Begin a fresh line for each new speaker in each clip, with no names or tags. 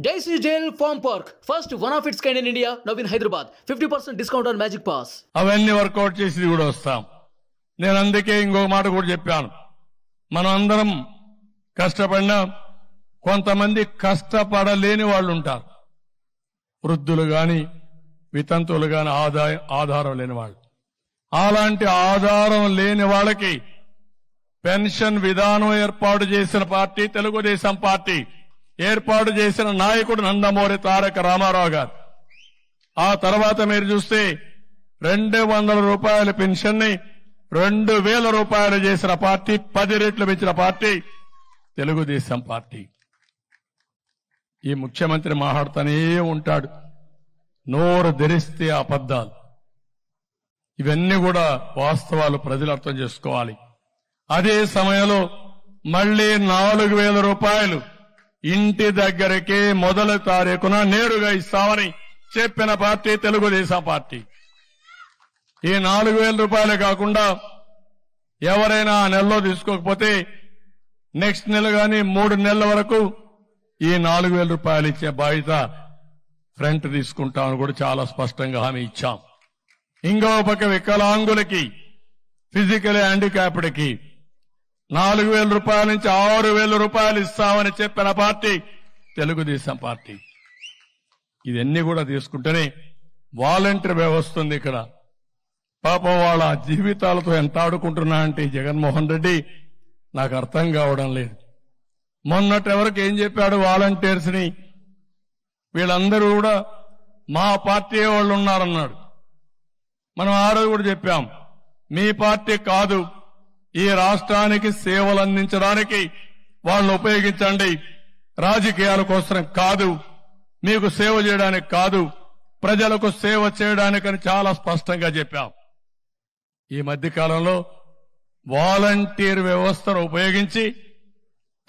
Daisy Jail Farm Park, first one of its kind in India, now in Hyderabad. 50% discount on Magic Pass.
అవన్నీ work out చేసి కూడా వస్తాం. నేను అందుకే ఇంకొక మాట కూడా చెప్పాను. మనం అందరం కష్టపడినా కొంతమంది కష్టపడలేని వాళ్ళు ఉంటారు. వృద్ధులు గాని వితంతువులు గాని ఆధారం లేని వాళ్ళు. అలాంటి ఆధారం లేని వాళ్ళకి పెన్షన్ విధానం ఏర్పాటు చేసిన పార్టీ తెలుగుదేశం పార్టీ. ఏర్పాటు చేసిన నాయకుడు నందమూరి తారక రామారావు గారు. ఆ తర్వాత మీరు చూస్తే 200 రూపాయల పెన్షన్ ని 2000 రూపాయలు చేసిన పార్టీ, 10 రెట్లు పెంచిన పార్టీ తెలుగుదేశం పార్టీ. ఈ ముఖ్యమంత్రి మాట్లాడుతూనే ఉంటాడు, నోరు ధరిస్తే అబద్ధాలు. ఇవన్నీ కూడా వాస్తవాలు ప్రజలు అర్థం చేసుకోవాలి. అదే సమయంలో మళ్లీ 4000 రూపాయలు ఇంటి దగ్గరకే మొదటి తారీఖున నేరుగా ఇస్తామని చెప్పిన పార్టీ తెలుగుదేశం పార్టీ. ఈ 4000 రూపాయలే కాకుండా ఎవరైనా ఆ నెలలో తీసుకోకపోతే నెక్స్ట్ నెల గాని 3 నెలల వరకు ఈ 4000 రూపాయలు ఇచ్చే బాధ్యత ఫ్రంట్ తీసుకుంటామని కూడా చాలా స్పష్టంగా హామీ ఇచ్చాం. ఇంకో పక్క వికలాంగులకి, ఫిజికల్ హ్యాండిక్యాప్డ్కి 4000 రూపాయల నుంచి 6000 రూపాయలు ఇస్తామని చెప్పిన పార్టీ తెలుగుదేశం పార్టీ. ఇవన్నీ కూడా తీసుకుంటేనే వాలంటీర్ వ్యవస్థ ఉంది ఇక్కడ. పాపం వాళ్ళ జీవితాలతో ఎంత ఆడుకుంటున్నా అంటే జగన్మోహన్ రెడ్డి నాకు అర్థం కావడం లేదు. మొన్నటి వరకు ఏం చెప్పాడు వాలంటీర్స్ ని, వీళ్ళందరూ కూడా మా పార్టీ వాళ్ళు ఉన్నారన్నాడు. మనం ఆ రోజు కూడా చెప్పాం, మీ పార్టీ కాదు, ఈ రాష్ట్రానికి సేవలు అందించడానికి వాళ్ళని ఉపయోగించండి, రాజకీయాల కోసం కాదు, మీకు సేవ చేయడానికి కాదు, ప్రజలకు సేవ చేయడానికని చాలా స్పష్టంగా చెప్పాం. ఈ మధ్య కాలంలో వాలంటీర్ వ్యవస్థను ఉపయోగించి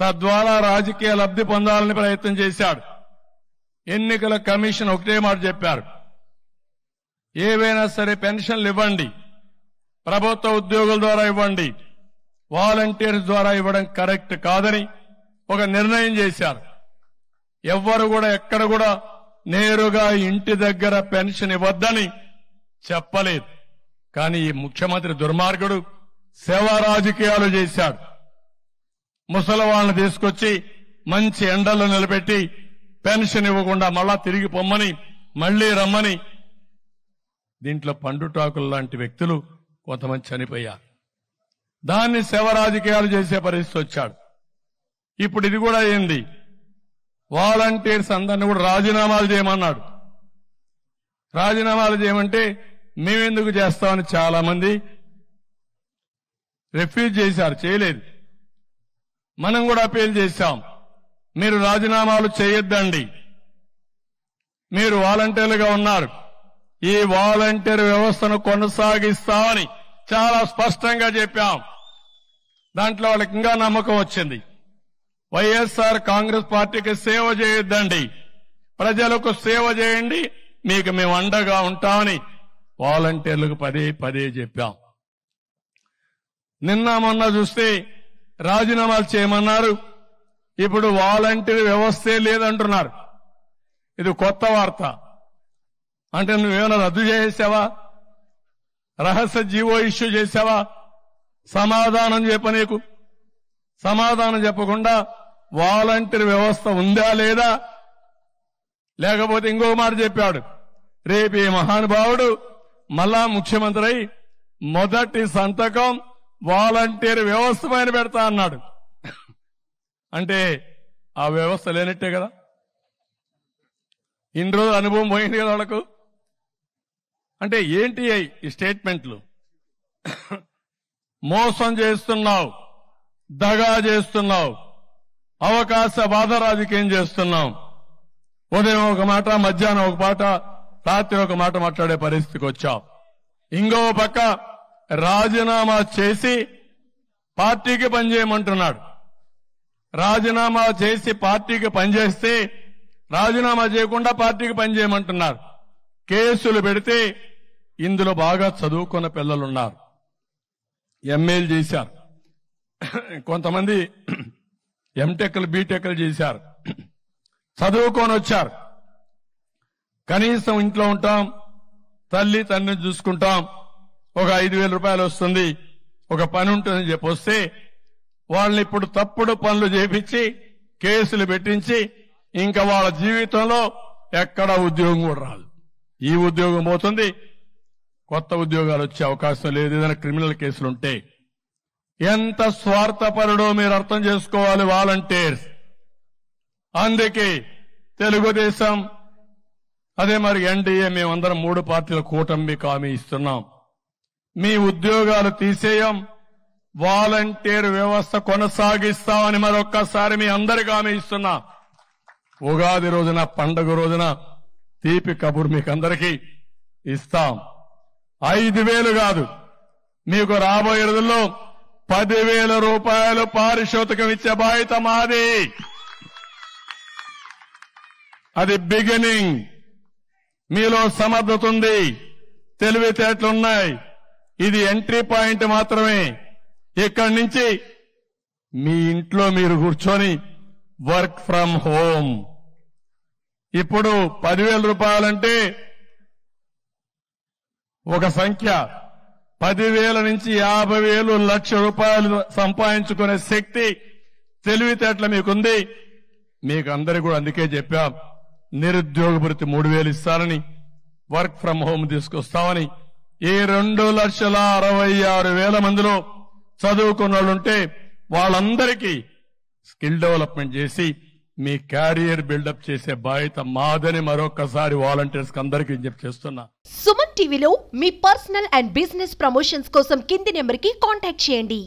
తద్వారా రాజకీయ లబ్ధి పొందాలని ప్రయత్నం చేశాడు. ఎన్నికల కమిషన్ ఒకటే మాట చెప్పారు, ఏవైనా సరే పెన్షన్లు ఇవ్వండి, ప్రభుత్వ ఉద్యోగుల ద్వారా ఇవ్వండి, వాలంటీర్స్ ద్వారా ఇవ్వడం కరెక్ట్ కాదని ఒక నిర్ణయం చేశారు. ఎవ్వరు కూడా ఎక్కడ కూడా నేరుగా ఇంటి దగ్గర పెన్షన్ ఇవ్వద్దని చెప్పలేదు. కానీ ఈ ముఖ్యమంత్రి దుర్మార్గుడు సేవా రాజకీయాలు చేశాడు. ముసలి వాళ్ళని తీసుకొచ్చి మంచి ఎండల్లో నిలబెట్టి పెన్షన్ ఇవ్వకుండా మళ్ళా తిరిగి పొమ్మని, మళ్లీ రమ్మని, దీంట్లో పండుటాకులు లాంటి వ్యక్తులు కొంతమంది చనిపోయారు. దాన్ని సేవ రాజకీయాలు చేసే పరిస్థితి వచ్చాడు. ఇప్పుడు ఇది కూడా ఏంది, వాలంటీర్స్ అందరినీ కూడా రాజీనామాలు చేయమన్నాడు. రాజీనామాలు చేయమంటే మేమెందుకు చేస్తామని చాలా మంది రిఫ్యూజ్ చేశారు, చేయలేదు. మనం కూడా అపీల్ చేశాం, మీరు రాజీనామాలు చేయొద్దండి, మీరు వాలంటీర్లుగా ఉన్నారు, ఈ వాలంటీర్ వ్యవస్థను కొనసాగిస్తామని చాలా స్పష్టంగా చెప్పాం. దాంట్లో వాళ్ళకి ఇంకా నమ్మకం వచ్చింది. వైఎస్ఆర్ కాంగ్రెస్ పార్టీకి సేవ చేయొద్దండి, ప్రజలకు సేవ చేయండి, మీకు మేము అండగా ఉంటామని వాలంటీర్లకు పదే పదే చెప్పాం. నిన్న మొన్న చూస్తే రాజీనామాలు చేయమన్నారు, ఇప్పుడు వాలంటీర్ వ్యవస్థే లేదంటున్నారు. ఇది కొత్త వార్త. అంటే నువ్వేమైనా రద్దు చేసావా, రహస్య జీవో ఇష్యూ చేసావా? సమాధానం చెప్ప, నీకు సమాధానం చెప్పకుండా వాలంటీర్ వ్యవస్థ ఉందా లేదా? లేకపోతే ఇంకో మాట చెప్పాడు, రేపు ఈ మహానుభావుడు మళ్ళా ముఖ్యమంత్రి అయి మొదటి సంతకం వాలంటీర్ వ్యవస్థ పైన పెడతా అన్నాడు. అంటే ఆ వ్యవస్థ లేనట్టే కదా, ఇన్ని రోజులు అనుభవం పోయింది కదా వాళ్ళకు. అంటే ఏంటి ఈ స్టేట్మెంట్లు? మోసం చేస్తున్నావు, దగా చేస్తున్నావు, అవకాశవాద రాజకీయం చేస్తున్నాం. ఉదయం ఒక మాట, మధ్యాహ్నం ఒక మాట, రాత్రి ఒక మాట మాట్లాడే పరిస్థితికి వచ్చావు. ఇంకో పక్క రాజీనామా చేసి పార్టీకి పనిచేయమంటున్నాడు. రాజీనామా చేసి పార్టీకి పనిచేస్తే రాజీనామా చేయకుండా పార్టీకి పనిచేయమంటున్నారు. కేసులు పెడితే ఇందులో బాగా చదువుకున్న పిల్లలున్నారు, ఎంఏలు చేశారు, కొంతమంది ఎంటెక్లు బీటెక్లు చేశారు. చదువుకొని వచ్చారు. కనీసం ఇంట్లో ఉంటాం, తల్లి తండ్రిని చూసుకుంటాం, ఒక 5,000 రూపాయలు వస్తుంది, ఒక పని ఉంటుందని చెప్పి వస్తే వాళ్ళని ఇప్పుడు తప్పుడు పనులు చేపించి కేసులు పెట్టించి ఇంకా వాళ్ళ జీవితంలో ఎక్కడ ఉద్యోగం కూడా రాదు. ఈ ఉద్యోగం పోతుంది, కొత్త ఉద్యోగాలు వచ్చే అవకాశం లేదు ఏదైనా క్రిమినల్ కేసులుంటే. ఎంత స్వార్థపరుడో మీరు అర్థం చేసుకోవాలి వాలంటీర్స్. అందుకే తెలుగుదేశం అదే మరి ఎన్డీఏ మేమందరం 3 పార్టీల కూటమికి హామీ ఇస్తున్నాం. మీ ఉద్యోగాలు తీసేయం, వాలంటీర్ వ్యవస్థ కొనసాగిస్తామని మరొక్కసారి మీ అందరికీ హామీ ఇస్తున్నా. ఉగాది రోజున, పండుగ రోజున తీపి కబురు మీకు అందరికీ ఇస్తాం. 5,000 కాదు, మీకు రాబోయే రోజుల్లో 10,000 రూపాయలు పారితోషికం ఇచ్చే బాధ్యత మాది. అది బిగినింగ్. మీలో సమర్థత ఉంది, తెలివితేటలున్నాయి. ఇది ఎంట్రీ పాయింట్ మాత్రమే. ఇక్కడి నుంచి మీ ఇంట్లో మీరు కూర్చొని వర్క్ ఫ్రం హోమ్. ఇప్పుడు 10,000 రూపాయలంటే ఒక సంఖ్య. 10,000 నుంచి 50,000, 1,00,000 రూపాయలు సంపాదించుకునే శక్తి, తెలివితేటలు మీకుంది. మీకు అందరికీ కూడా అందుకే చెప్పాం, నిరుద్యోగ భృతి 3,000 ఇస్తారని, వర్క్ ఫ్రం హోమ్ తీసుకొస్తామని. ఈ 2,66,000 మందిలో చదువుకున్న వాళ్ళుంటే వాళ్ళందరికీ స్కిల్ డెవలప్మెంట్ చేసి మీ క్యారియర్ బిల్డప్ చేసే బాధ్యత మాదని మరొకసారి వాలంటీర్స్ అందరికీ విజ్ఞప్తి చేస్తున్నా.
సుమన్ టీవీలో మీ పర్సనల్ అండ్ బిజినెస్ ప్రమోషన్స్ కోసం కింది నెంబర్కి కాంటాక్ట్ చేయండి.